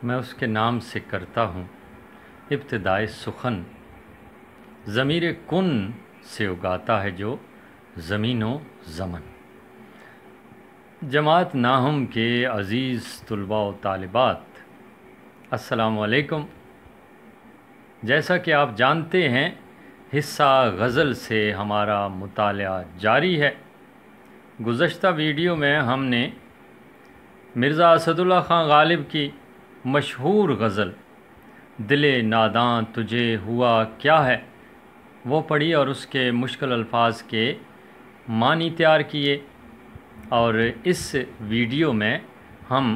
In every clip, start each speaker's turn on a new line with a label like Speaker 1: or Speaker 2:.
Speaker 1: میں اس کے نام سے کرتا ہوں ابتدائے سخن، ضمیر کن سے اگاتا ہے جو زمین و زمن۔ جماعت ناہم کے عزیز طلباء و طالبات، السلام علیکم۔ جیسا کہ آپ جانتے ہیں، حصہ غزل سے ہمارا مطالعہ جاری ہے۔ گزشتہ ویڈیو میں ہم نے مرزا اسد اللہ خان غالب کی مشہور غزل دل ناداں تجھے ہوا کیا ہے وہ پڑھی اور اس کے مشکل الفاظ کے معنی تیار کیے، اور اس ویڈیو میں ہم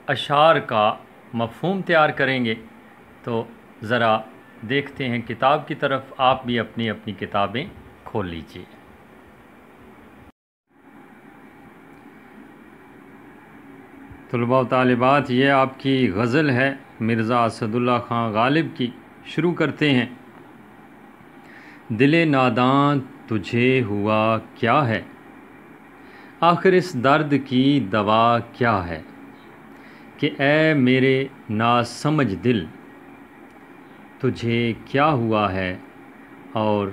Speaker 1: اشعار کا مفہوم تیار کریں گے۔ تو ذرا دیکھتے ہیں کتاب کی طرف، آپ بھی اپنی اپنی کتابیں کھول لیجیے۔ طلباء و طالبات، یہ آپ کی غزل ہے مرزا اسد اللہ خان غالب کی۔ شروع کرتے ہیں۔ دل ناداں تجھے ہوا کیا ہے، آخر اس درد کی دوا کیا ہے، کہ اے میرے ناسمجھ دل تجھے کیا ہوا ہے، اور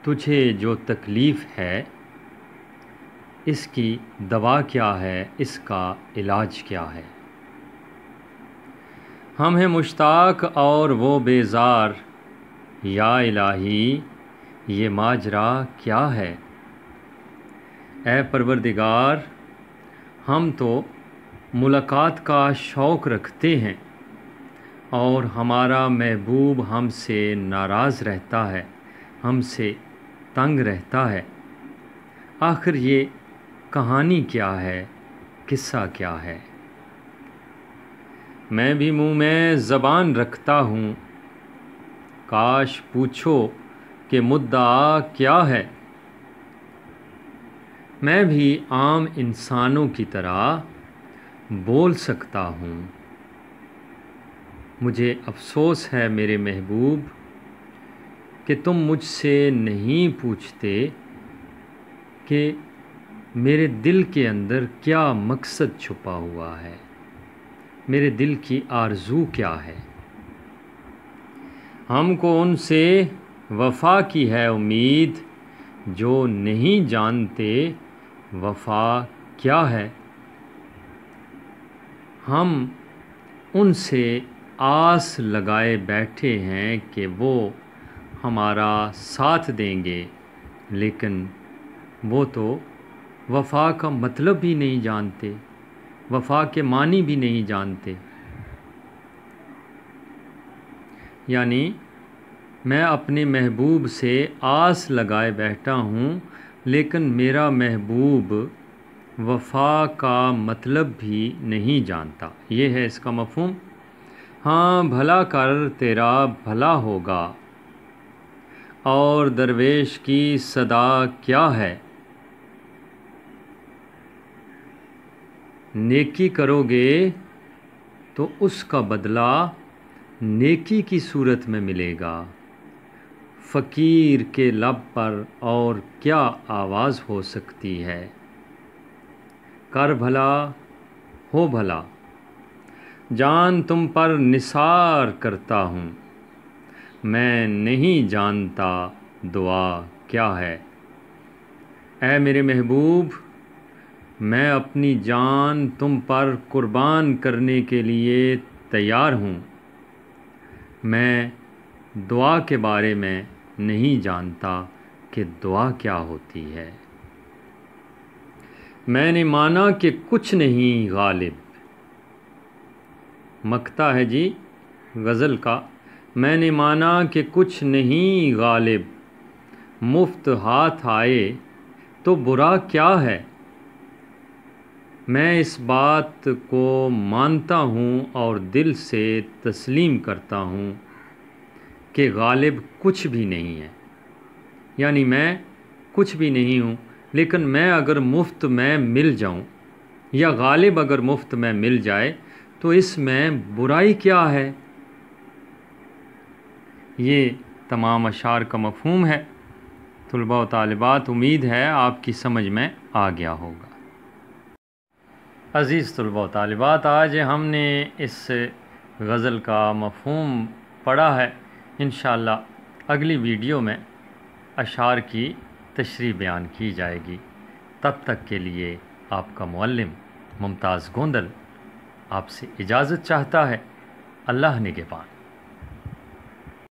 Speaker 1: تجھے جو تکلیف ہے اس کی دوا کیا ہے، اس کا علاج کیا ہے۔ ہم ہیں مشتاق اور وہ بیزار، یا الہی یہ ماجرا کیا ہے۔ اے پروردگار ہم تو ملاقات کا شوق رکھتے ہیں، اور ہمارا محبوب ہم سے ناراض رہتا ہے، ہم سے تنگ رہتا ہے۔ آخر یہ کہانی کیا ہے، قصہ کیا ہے۔ میں بھی منہ میں زبان رکھتا ہوں، کاش پوچھو کہ مدعا کیا ہے۔ میں بھی عام انسانوں کی طرح بول سکتا ہوں۔ مجھے افسوس ہے میرے محبوب کہ تم مجھ سے نہیں پوچھتے کہ میرے دل کے اندر کیا مقصد چھپا ہوا ہے، میرے دل کی آرزو کیا ہے۔ ہم کو ان سے وفا کی ہے امید، جو نہیں جانتے وفا کیا ہے۔ ہم ان سے آس لگائے بیٹھے ہیں کہ وہ ہمارا ساتھ دیں گے، لیکن وہ تو وفا کا مطلب بھی نہیں جانتے، وفا کے معنی بھی نہیں جانتے۔ یعنی میں اپنے محبوب سے آس لگائے بیٹھا ہوں، لیکن میرا محبوب وفا کا مطلب بھی نہیں جانتا۔ یہ ہے اس کا مفہوم۔ ہاں بھلا کر تیرا بھلا ہوگا، اور درویش کی صدا کیا ہے۔ نیکی کرو گے تو اس کا بدلہ نیکی کی صورت میں ملے گا۔ فقیر کے لب پر اور کیا آواز ہو سکتی ہے۔ کر بھلا ہو بھلا، جان تم پر نثار کرتا ہوں، میں نہیں جانتا دعا کیا ہے۔ اے میرے محبوب میں اپنی جان تم پر قربان کرنے کے لیے تیار ہوں، میں دعا کے بارے میں نہیں جانتا کہ دعا کیا ہوتی ہے۔ میں نے مانا کہ کچھ نہیں غالب، مقطع ہے جی غزل کا۔ میں نے مانا کہ کچھ نہیں غالب، مفت ہاتھ آئے تو برا کیا ہے۔ میں اس بات کو مانتا ہوں اور دل سے تسلیم کرتا ہوں کہ غالب کچھ بھی نہیں ہے، یعنی میں کچھ بھی نہیں ہوں، لیکن میں اگر مفت میں مل جاؤں، یا غالب اگر مفت میں مل جائے تو اس میں برائی کیا ہے۔ یہ تمام اشعار کا مفہوم ہے۔ طلباء و طالبات، امید ہے آپ کی سمجھ میں آ گیا ہوگا۔ عزیز طلباء و طالبات، آج ہم نے اس غزل کا مفہوم پڑھا ہے۔ انشاءاللہ اگلی ویڈیو میں اشعار کی تشریح بیان کی جائے گی۔ تب تک کے لیے آپ کا معلم ممتاز گوندل آپ سے اجازت چاہتا ہے۔ اللہ نگہبان۔